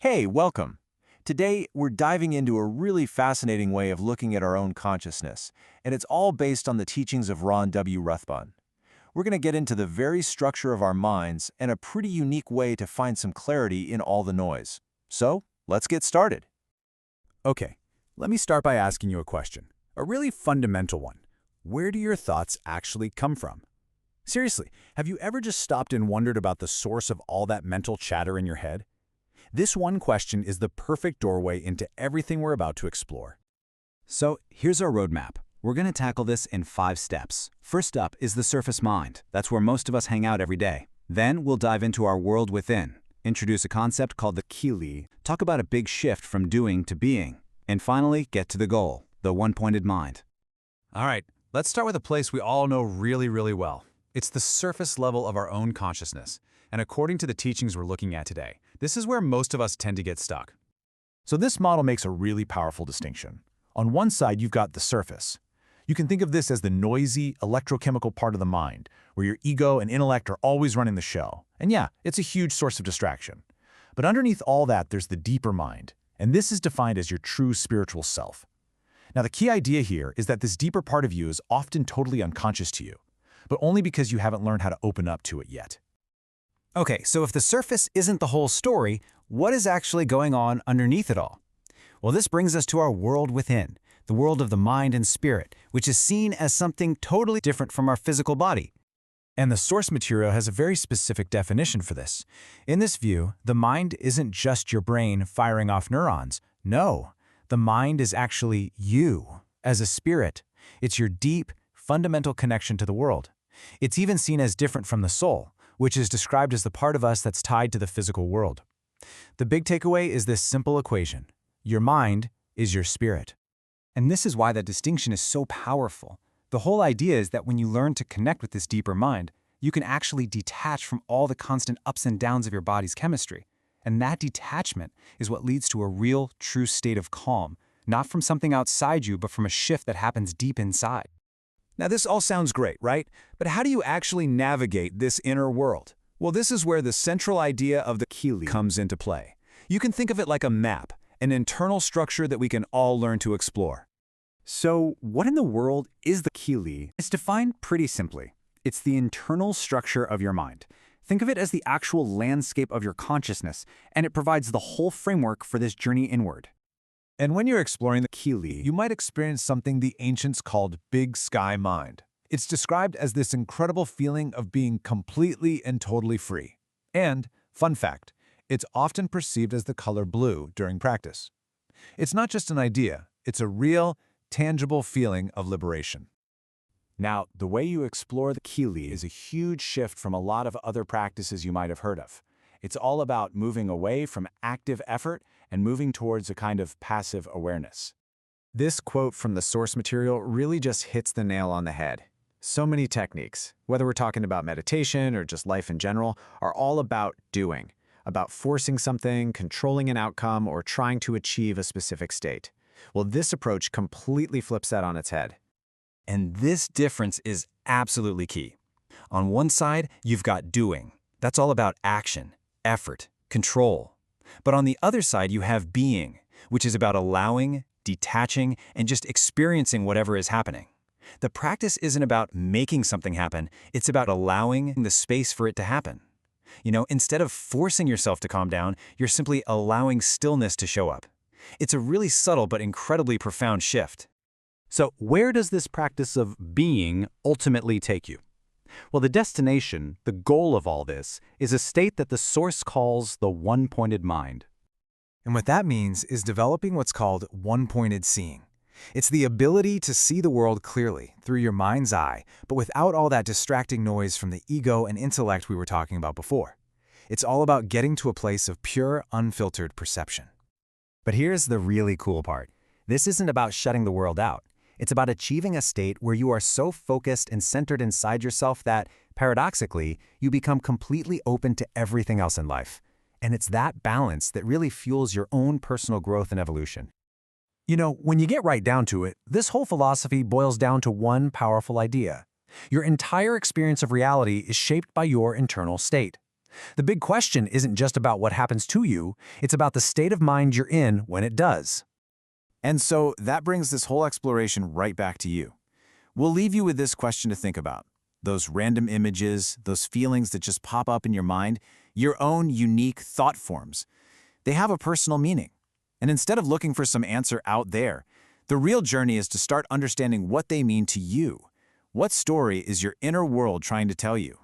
Hey, welcome. Today, we're diving into a really fascinating way of looking at our own consciousness, and it's all based on the teachings of Ron W Rathbun. We're going to get into the very structure of our minds and a pretty unique way to find some clarity in all the noise. So, let's get started. Okay, let me start by asking you a question, a really fundamental one. Where do your thoughts actually come from? Seriously, have you ever just stopped and wondered about the source of all that mental chatter in your head? This one question is the perfect doorway into everything we're about to explore. So here's our roadmap. We're going to tackle this in 5 steps. First up is the surface mind. That's where most of us hang out every day. Then we'll dive into our world within, introduce a concept called the Kelee, talk about a big shift from doing to being, and finally get to the goal, the one-pointed mind. All right, let's start with a place we all know really well. It's the surface level of our own consciousness. And according to the teachings we're looking at today, this is where most of us tend to get stuck. So this model makes a really powerful distinction. On one side, you've got the surface. You can think of this as the noisy, electrochemical part of the mind, where your ego and intellect are always running the show. And yeah, it's a huge source of distraction. But underneath all that, there's the deeper mind, and this is defined as your true spiritual self. Now, the key idea here is that this deeper part of you is often totally unconscious to you, but only because you haven't learned how to open up to it yet. Okay, so if the surface isn't the whole story, what is actually going on underneath it all? Well, this brings us to our world within, the world of the mind and spirit, which is seen as something totally different from our physical body. And the source material has a very specific definition for this. In this view, the mind isn't just your brain firing off neurons. No, the mind is actually you, as a spirit. It's your deep, fundamental connection to the world. It's even seen as different from the soul, which is described as the part of us that's tied to the physical world. The big takeaway is this simple equation. Your mind is your spirit. And this is why that distinction is so powerful. The whole idea is that when you learn to connect with this deeper mind, you can actually detach from all the constant ups and downs of your body's chemistry. And that detachment is what leads to a real, true state of calm, not from something outside you, but from a shift that happens deep inside. Now, this all sounds great, right? But how do you actually navigate this inner world? Well, this is where the central idea of the Kelee comes into play. You can think of it like a map, an internal structure that we can all learn to explore. So, what in the world is the Kelee? It's defined pretty simply. It's the internal structure of your mind. Think of it as the actual landscape of your consciousness, and it provides the whole framework for this journey inward. And when you're exploring the Kelee, you might experience something the ancients called big sky mind. It's described as this incredible feeling of being completely and totally free. And, fun fact, it's often perceived as the color blue during practice. It's not just an idea, it's a real, tangible feeling of liberation. Now, the way you explore the Kelee is a huge shift from a lot of other practices you might have heard of. It's all about moving away from active effort and moving towards a kind of passive awareness. This quote from the source material really just hits the nail on the head. So many techniques, whether we're talking about meditation or just life in general, are all about doing, about forcing something, controlling an outcome, or trying to achieve a specific state. Well, this approach completely flips that on its head. And this difference is absolutely key. On one side, you've got doing. That's all about action, effort, control. But on the other side, you have being, which is about allowing, detaching, and just experiencing whatever is happening. The practice isn't about making something happen, it's about allowing the space for it to happen. Instead of forcing yourself to calm down, you're simply allowing stillness to show up. It's a really subtle but incredibly profound shift. So where does this practice of being ultimately take you? Well, the destination, the goal of all this, is a state that the Source calls the one-pointed mind. And what that means is developing what's called one-pointed seeing. It's the ability to see the world clearly, through your mind's eye, but without all that distracting noise from the ego and intellect we were talking about before. It's all about getting to a place of pure, unfiltered perception. But here's the really cool part. This isn't about shutting the world out. It's about achieving a state where you are so focused and centered inside yourself that, paradoxically, you become completely open to everything else in life. And it's that balance that really fuels your own personal growth and evolution. When you get right down to it, this whole philosophy boils down to one powerful idea. Your entire experience of reality is shaped by your internal state. The big question isn't just about what happens to you, it's about the state of mind you're in when it does. And so that brings this whole exploration right back to you. We'll leave you with this question to think about. Those random images, those feelings that just pop up in your mind, your own unique thought forms, they have a personal meaning. And instead of looking for some answer out there, the real journey is to start understanding what they mean to you. What story is your inner world trying to tell you?